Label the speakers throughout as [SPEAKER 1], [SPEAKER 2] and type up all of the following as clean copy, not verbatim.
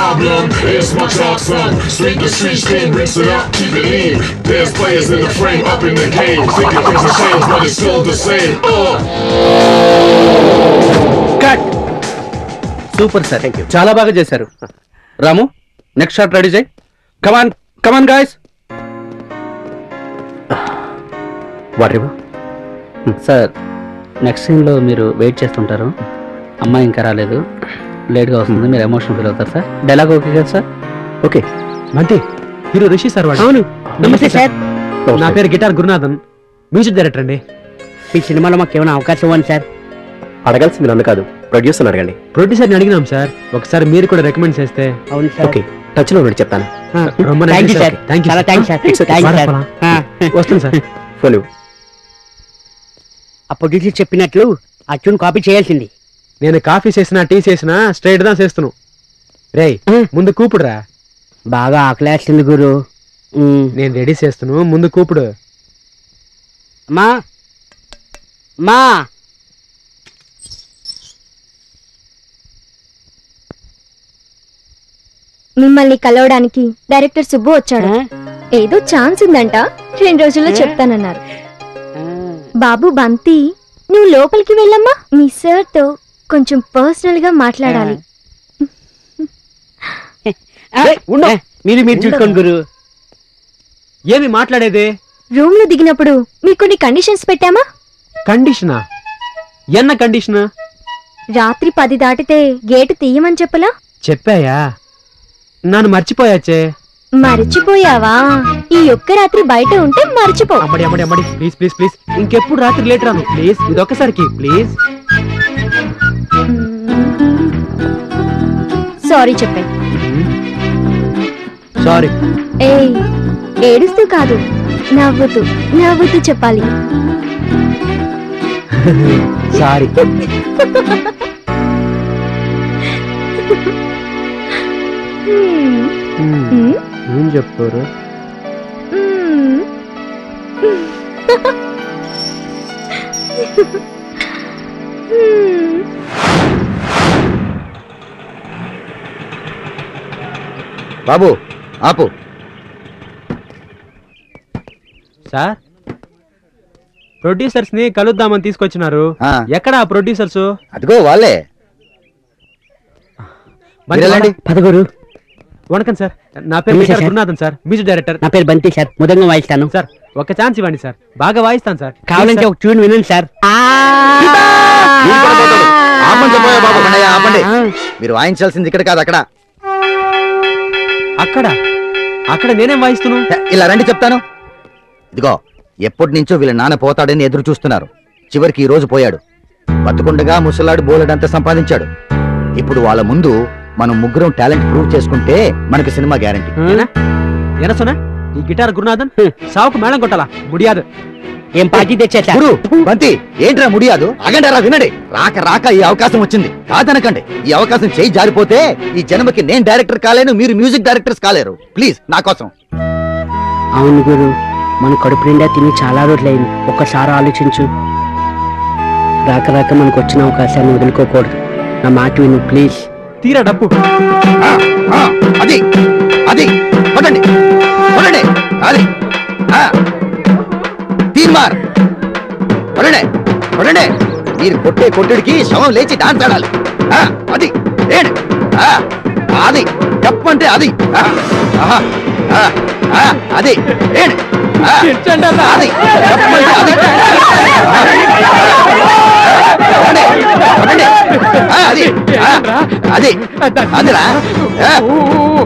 [SPEAKER 1] problem. It's my chalk song. Sweep the streets clean, rinse it up, keep it lean. There's players in the frame, up in the game. Thinking things have changed, but it's still the same.
[SPEAKER 2] Cut. Super sir. Thank you. చాలా బాగా చేశారు. రాము, next shot ready చేయి. Come on guys. What sir, next సీన్లో మీరు wait చేస్తుంటారు. అమ్మాయి ఇంకా రాలేదు, లేట్గా వస్తుంది, మీరు ఎమోషనల్ ఫీల్ అవుతారు సార్. డైలాగ్ ఓకే కదా సార్? ఓకే.
[SPEAKER 3] మంతే హీరో రిషి సార్ వాడు.
[SPEAKER 4] అవును, నమస్తే సార్.
[SPEAKER 3] నా పేరు గిటార్ గురునాథన్, మ్యూజిక్ డైరెక్టర్ అండి.
[SPEAKER 4] ఈ సినిమాలో మాకు ఏమైనా అవకాశం ఇవ్వండి సార్.
[SPEAKER 2] అడగాల్సింది నన్ను కాదు, ప్రొడ్యూసర్ అడగండి.
[SPEAKER 3] ప్రొడ్యూసర్ని అడిగినాం సార్, ఒకసారి మీరు కూడా రికమెండ్ చేస్తే.
[SPEAKER 4] అవును సార్.
[SPEAKER 2] ఓకే, టచ్ లో ఉండి చెప్తాను.
[SPEAKER 3] వస్తుంది సార్.
[SPEAKER 2] ఫోన్.
[SPEAKER 4] ఆ ప్రొడ్యూసర్ చెప్పినట్లు ఆ ట్యూన్ కాపీ చేయాల్సింది.
[SPEAKER 3] నేను కాఫీ చేసినా టీ చేసినా స్ట్రైట్ దా చేస్తున్నాను. రే ముందు కూపుడురా.
[SPEAKER 4] బాగా ఆకలేస్తుంది గురు.
[SPEAKER 3] నేను రెడీ చేస్తున్నాను, ముందు కూపుడు.
[SPEAKER 4] మా మా
[SPEAKER 5] మిమ్మల్ని కలవడానికి డైరెక్టర్ సుబ్బు వచ్చాడు. ఏదో ఛాన్స్ ఉందంట, 2 రోజుల్లో చెప్తానన్నారు. బాబు బంతి, నువ్వు లోపలికి వెళ్ళమ్మా, మీ సార్ తో కొంచెం పర్సనల్ గా మాట్లాడాలి.
[SPEAKER 4] మీరు చూసుకోండి గురు.
[SPEAKER 3] ఏమి మాట్లాడేది?
[SPEAKER 5] రూమ్ లో దిగినప్పుడు మీకు కొన్ని కండిషన్స్ పెట్టామా?
[SPEAKER 3] కండిషనా? ఎన్న కండిషన్?
[SPEAKER 5] రాత్రి 10 దాటితే గేటు తీయమని చెప్పలా?
[SPEAKER 3] చెప్పాయా? నన్ను మర్చిపోయాచే.
[SPEAKER 5] మర్చిపోయావా? ఈ ఒక్క రాత్రి బయట ఉంటే మర్చిపో.
[SPEAKER 3] అమ్మడి అమ్మడి అమ్మడి, ప్లీజ్ ప్లీజ్ ప్లీజ్, ఇంకెప్పుడు రాత్రి లేట్ రాను ప్లీజ్, ఇదొక్కసారికి ప్లీజ్.
[SPEAKER 5] సారీ చెప్పే.
[SPEAKER 3] సారీ.
[SPEAKER 5] ఏయ్, ఏడుస్తూ కాదు, నవ్వుతూ నవ్వుతూ చెప్పాలి.
[SPEAKER 3] సారీ. ఏం చెప్తారు?
[SPEAKER 2] బాబు ఆపు.
[SPEAKER 3] సార్, ప్రొడ్యూసర్స్ ని కలుద్దామని తీసుకొచ్చినారు. ఎక్కడ ఆ ప్రొడ్యూసర్స్?
[SPEAKER 2] అదిగో వాళ్ళే.
[SPEAKER 4] పదగురు.
[SPEAKER 3] వణకం సార్, నా పేరు గురునాథన్ సార్, మ్యూజిక్ డైరెక్టర్.
[SPEAKER 4] నా పేరు బంతి సార్, ముదంగా వాయిస్తాను
[SPEAKER 3] సార్. ఒక ఛాన్స్ ఇవ్వండి సార్, బాగా వాయిస్తాను సార్.
[SPEAKER 4] కావాలంటే ఒక ట్యూన్ వినండి సార్.
[SPEAKER 2] మీరు వాయించాల్సింది ఇక్కడ కాదు, అక్కడ.
[SPEAKER 3] అక్కడ? అక్కడ నేనేం వాయిస్తున్నాను?
[SPEAKER 2] ఇలా రండి చెప్తాను. ఇదిగో, ఎప్పటి నుంచో వీళ్ళ నాన్న పోతాడని ఎదురు చూస్తున్నారు. చివరికి ఈ రోజు పోయాడు. బతుకుండగా ముసలాడు బోలెడంత సంపాదించాడు. ఇప్పుడు వాళ్ళ ముందు మనం ముగ్గురం టాలెంట్ ప్రూవ్ చేసుకుంటే మనకి సినిమా గ్యారంటీ.
[SPEAKER 3] ఏనసోనా ఈ గిటార్ గురునాథన్ సావుకు మేళం కొట్టాలా? ముడియాదు.
[SPEAKER 4] ఏం పార్టీ తెచ్చా?
[SPEAKER 2] బంతి, ఏంట్రా ముడియాదు? అగండారా, వినండి. రాక రాక ఈ అవకాశం వచ్చింది, కాదనకండి. ఈ అవకాశం చేయి జారిపోతే ఈ జన్మకి నేను డైరెక్టర్ కాలేను, మీరు మ్యూజిక్ డైరెక్టర్స్ కాలేరు. ప్లీజ్ నా కోసం.
[SPEAKER 4] అవును గురు, మన కడుపు నిండా తిని చాలా రోజులైంది. ఒక్కసారి ఆలోచించు. రాక రాక మనకు వచ్చిన అవకాశాన్ని వదులుకోకూడదు. నా మాట విను ప్లీజ్.
[SPEAKER 3] తీరా డబ్బు.
[SPEAKER 2] అది అది కొట్టండి కొట్టండి, అది తీర్మార్ కొట్టండి కొట్టండి. మీరు కొట్టే కొట్టుడికి శవం లేచి డాన్స్ ఆడాలి. అది అది చెప్పంటే అది అది అది చెప్పంటే అది. అది అదిరా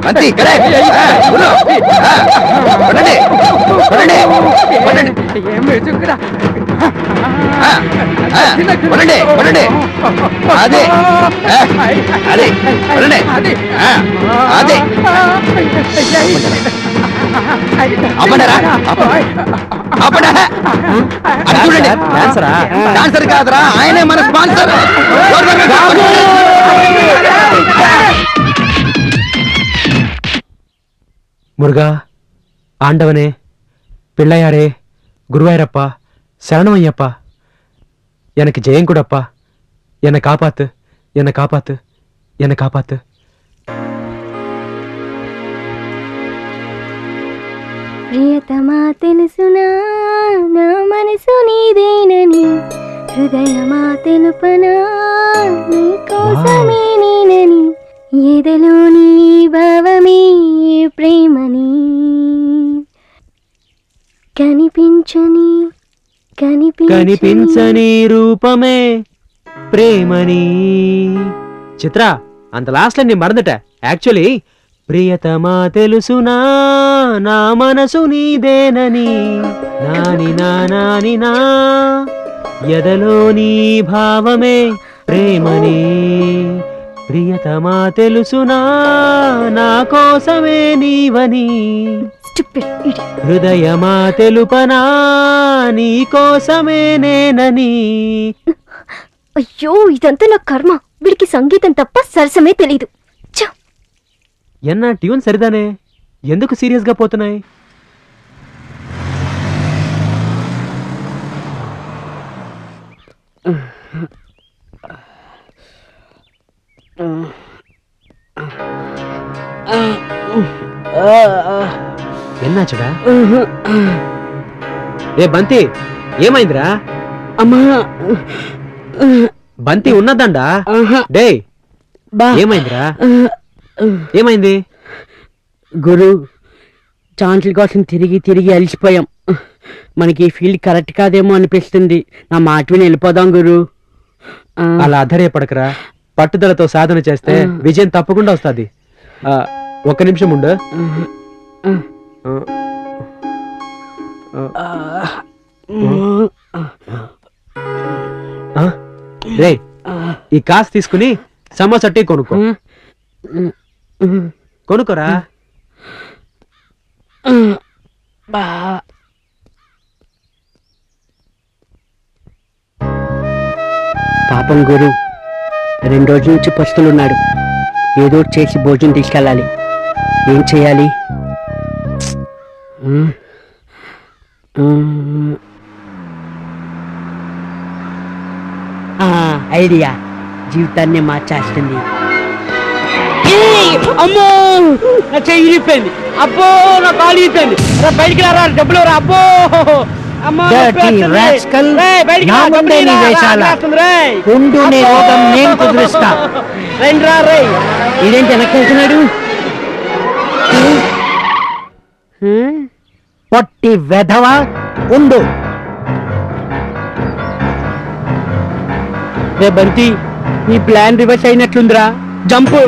[SPEAKER 2] అంతే కరెక్ట్. కొట్టండి కొట్టండి కొట్టండి కొట్టండి కొట్టండి. అదే అదే కొట్టండి అదే. అప్పండరా అప్పండా. అది చూడండి, డాన్సర్ కాదురా, ఆయనే మన స్పాన్సర్.
[SPEAKER 3] முருகா, ஆண்டவனே, பிள்ளையாரே, குருவாயூரப்பா, சரணமையப்பா, எனக்கு ஜெயம் கூடப்பா. என்னை காப்பாத்து, என்னை காப்பாத்து, என்னை காப்பாத்து.
[SPEAKER 5] ప్రియతమా తెలుసునా నా మనసు నీదేనని హృదయమా తెలుపనా నీ కోసమే నేనని ఎదలోని భావమే ప్రేమని
[SPEAKER 3] కనిపించని రూపమే ప్రేమని. చిత్ర అంత లాస్ట్ లో నేను మறந்துட்ட. యాక్చువల్లీ ప్రియతమా తెలుసునా నా మనసు నీదేనని నాని నా ఎదలోని భావమే ప్రేమని. ప్రియతమా తెలుసునా నా కోసమే నీవని హృదయమా తెలుపనా నీ కోసమే నేనని.
[SPEAKER 5] అయ్యో ఇదంతా నా కర్మ. వీడికి సంగీతం తప్ప సరసమే తెలీదు.
[SPEAKER 3] ఎన్నా ట్యూన్ సరిదానే, ఎందుకు సీరియస్ గా పోతున్నాయి? ఎన్నాచడా? ఏ బంతి ఏమైందిరా?
[SPEAKER 4] అమ్మా
[SPEAKER 3] బంతి ఉన్నదండా? డే ఏమైందిరా? ఏమైంది?
[SPEAKER 4] గురు ఛాన్సుల కోసం తిరిగి తిరిగి అలసిపోయాం. మనకి ఈ ఫీల్డ్ కరెక్ట్ కాదేమో అనిపిస్తుంది. నా మాట విని వెళ్ళిపోదాం గురు.
[SPEAKER 3] అలా అధైర్యపడకరా. పట్టుదలతో సాధన చేస్తే విజయం తప్పకుండా వస్తుంది. ఒక్క నిమిషం ఉండు. రే ఈ కాసు తీసుకుని సమోసా టీ కొనుక్కో. కొనుక్కోరా.
[SPEAKER 4] పాపం గురు 2 రోజుల నుంచి పస్తులున్నాడు. ఏదో చేసి భోజనం తీసుకెళ్ళాలి. ఏం చేయాలి? ఐడియా జీవితాన్ని మార్చేస్తుంది. అమ్మో నా చెయ్యి ఇరిగిపోయింది. అబ్బో నా కాలు ఇరిగిపోయింది. బయటికి రారా, డబ్బులు రా. అబ్బో ఇదేంటి వెనక్కి వెళ్తున్నాడు?
[SPEAKER 2] పొట్టి వెధవా ఉండు.
[SPEAKER 4] రే బంతి నీ ప్లాన్ రివర్స్ అయినట్లుందిరా. జంప్.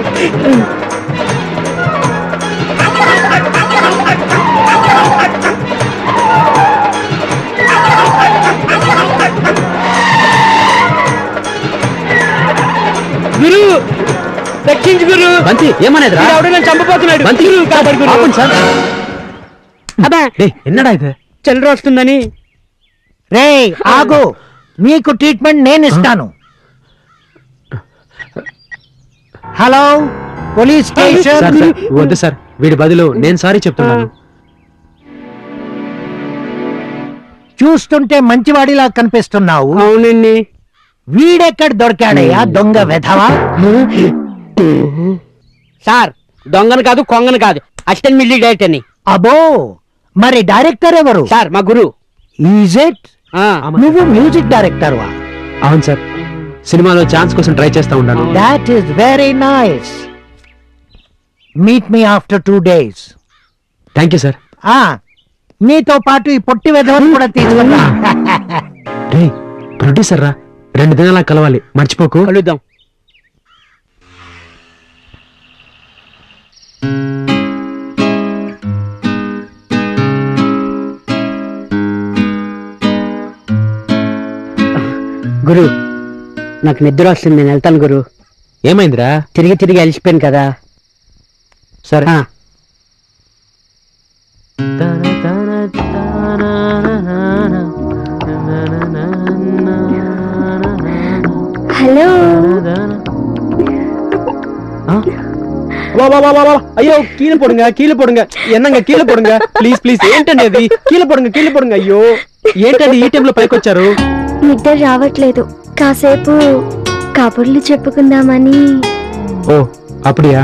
[SPEAKER 4] గురు రక్షించు గురు.
[SPEAKER 3] బంతి ఏమనేది?
[SPEAKER 4] నన్ను చంపబోతున్నాడు.
[SPEAKER 3] బంతి ఎన్నడా ఇది?
[SPEAKER 4] చల్లర వస్తుందని.
[SPEAKER 2] రే ఆగు, మీకు ట్రీట్మెంట్ నేను ఇస్తాను. Hello police station.
[SPEAKER 3] వద్దు సార్, వీడి బదులు నేను సారీ చెప్తున్నాను.
[SPEAKER 2] చూస్తుంటే మంచివాడిలా కనిపిస్తున్నావు.
[SPEAKER 4] అవునండి.
[SPEAKER 2] వీడెక్కడ దొరికాడయ్యా దొంగ వెధవా?
[SPEAKER 4] సార్ దొంగను కాదు కొంగను కాదు, అసిస్టెంట్ మ్యూజిక్ డైరెక్టర్ అని.
[SPEAKER 2] అబో మరి డైరెక్టర్ ఎవరు?
[SPEAKER 4] సార్ మా గురు.
[SPEAKER 2] Is it? నువ్వు మ్యూజిక్ డైరెక్టర్ వా?
[SPEAKER 3] అవును సార్, సినిమాలో ఛాన్స్ కోసం ట్రై చేస్తా ఉన్నాను.
[SPEAKER 2] That is very nice. Meet me after 2 days.
[SPEAKER 3] Thank you sir.
[SPEAKER 2] నీతో పాటు ఈ పొట్టి వెధవను కూడా తీసుకున్నా.
[SPEAKER 3] రే ప్రొడ్యూసర్ రా, 2 దినాల కలవాలి, మర్చిపోకు.
[SPEAKER 4] కలుద్దాం. గురు నాకు నిద్ర వస్తుంది, నేను వెళ్తాను గురు.
[SPEAKER 3] ఏమైందిరా?
[SPEAKER 4] తిరిగి తిరిగి అలిసిపోయాను కదా.
[SPEAKER 3] సరే.
[SPEAKER 5] హలో.
[SPEAKER 3] అయ్యో కీలు పొడుங்க ఎన్నంగా కీలు పొడుங்க ప్లీజ్ ప్లీజ్. ఏంటండి అది? కీలు పొడుங்க. అయ్యో ఏంటండి ఈ టైంలో పైకి వచ్చారు?
[SPEAKER 5] నిద్ర రావట్లేదు, కాసేపు కబుర్లు చెప్పుకుందామని.
[SPEAKER 3] ఓ అప్పుడియా?